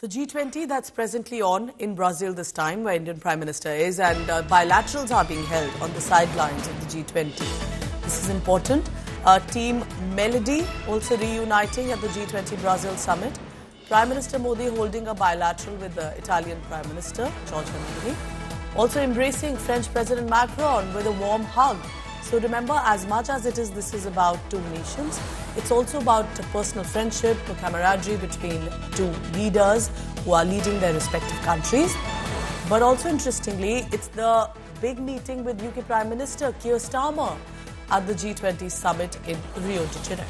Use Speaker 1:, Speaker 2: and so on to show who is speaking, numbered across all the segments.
Speaker 1: The G20 that's presently on in Brazil this time, where Indian Prime Minister is, and bilaterals are being held on the sidelines of the G20. This is important. Team Melody also reuniting at the G20 Brazil summit. Prime Minister Modi holding a bilateral with the Italian Prime Minister, Giorgia. Also embracing French President Macron with a warm hug. So remember, as much as this is about two nations, it's also about personal friendship, camaraderie between two leaders who are leading their respective countries. But also interestingly, it's the big meeting with UK Prime Minister Keir Starmer at the G20 summit in Rio de Janeiro.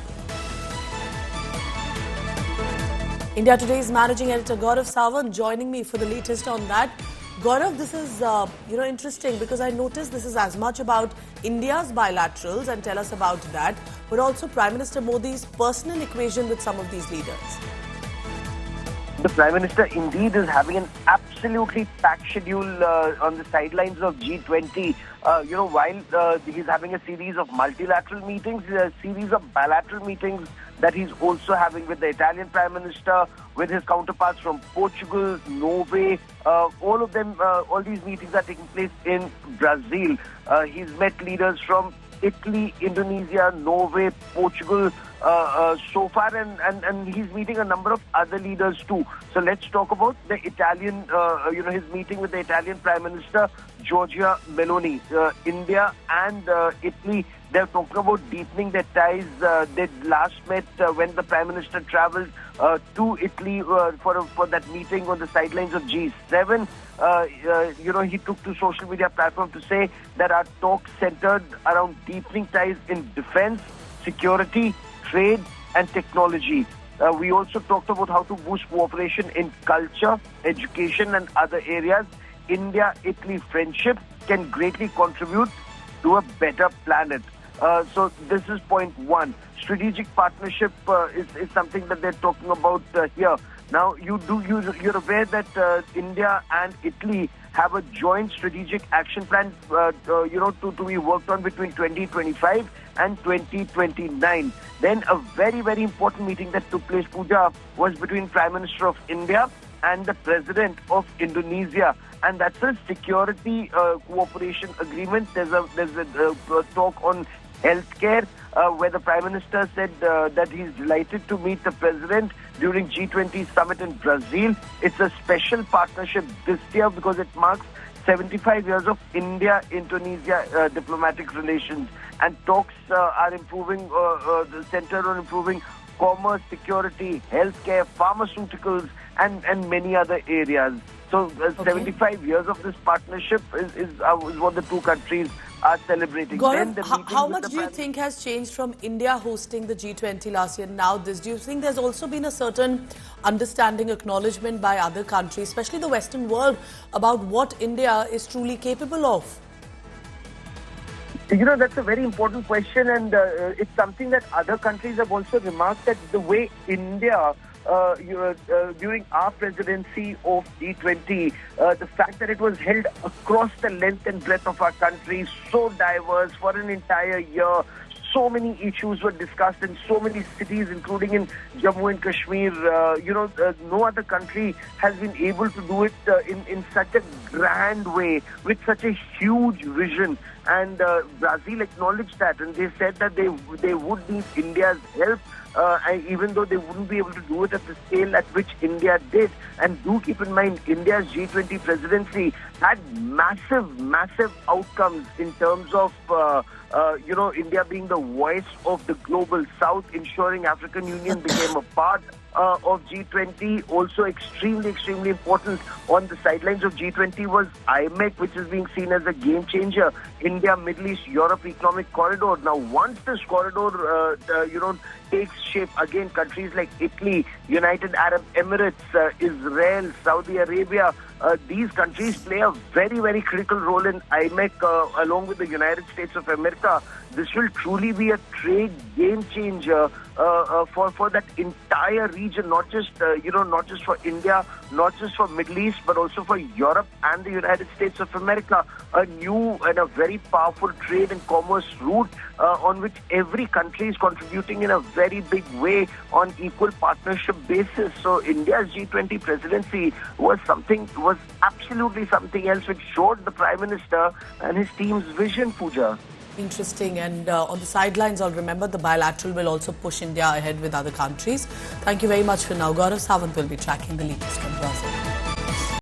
Speaker 1: India Today's managing editor Gaurav Sawant joining me for the latest on that. Gaurav, this is interesting because I noticed this is as much about India's bilaterals, and tell us about that, but also Prime Minister Modi's personal equation with some of these leaders.
Speaker 2: The Prime Minister indeed is having an absolutely packed schedule on the sidelines of G20. While he's having a series of multilateral meetings, a series of bilateral meetings that he's also having with the Italian Prime Minister, with his counterparts from Portugal, Norway. All of them, all these meetings are taking place in Brazil. He's met leaders from Italy, Indonesia, Norway, Portugal so far, and he's meeting a number of other leaders too. So let's talk about the Italian, his meeting with the Italian Prime Minister, Giorgia Meloni. India and Italy, they're talking about deepening their ties. They last met when the Prime Minister travelled to Italy for that meeting on the sidelines of G7. He took to social media platform to say that our talks centered around deepening ties in defense, security, trade and technology. We also talked about how to boost cooperation in culture, education and other areas. India-Italy friendship can greatly contribute to a better planet. So this is point one. Strategic partnership is something that they're talking about here. Now, you're aware that India and Italy have a joint strategic action plan, to be worked on between 2025 and 2029. Then a very, very important meeting that took place, Pooja, was between Prime Minister of India and the President of Indonesia. And that's a security cooperation agreement. There's a talk on healthcare, where the Prime Minister said that he's delighted to meet the President during G20 summit in Brazil. It's a special partnership this year because it marks 75 years of India-Indonesia diplomatic relations. And talks are improving, centered on improving commerce, security, healthcare, pharmaceuticals, and many other areas. So 75 years of this partnership is what the two countries are celebrating.
Speaker 1: Gaurav, how much do you think has changed from India hosting the G20 last year now this? Do you think there's also been a certain understanding, acknowledgement by other countries, especially the Western world, about what India is truly capable of?
Speaker 2: That's a very important question, and it's something that other countries have also remarked, that the way India during our presidency of G20, the fact that it was held across the length and breadth of our country, so diverse for an entire year. So many issues were discussed in so many cities, including in Jammu and Kashmir. No other country has been able to do it in such a grand way, with such a huge vision. And Brazil acknowledged that, and they said that they would need India's help, even though they wouldn't be able to do it at the scale at which India did. And do keep in mind, India's G20 presidency had massive outcomes in terms of India being the voice of the global south, ensuring African Union became a part of G20. Also extremely important on the sidelines of G20 was IMEC, which is being seen as a game changer. India, Middle East, Europe Economic Corridor. Now, once this corridor, takes shape, again, countries like Italy, United Arab Emirates, Israel, Saudi Arabia, these countries play a very, very critical role in IMEC, along with the United States of America. this will truly be a trade game changer for that entire region, not just not just for India, not just for Middle East, but also for Europe and the United States of America. A new and a very powerful trade and commerce route on which every country is contributing in a very big way on equal partnership basis. So India's G20 presidency was absolutely something else, which showed the Prime Minister and his team's vision, Pooja.
Speaker 1: Interesting. And on the sidelines, I'll remember the bilateral will also push India ahead with other countries. Thank you very much for now. Gaurav Sawant will be tracking the latest from Brazil.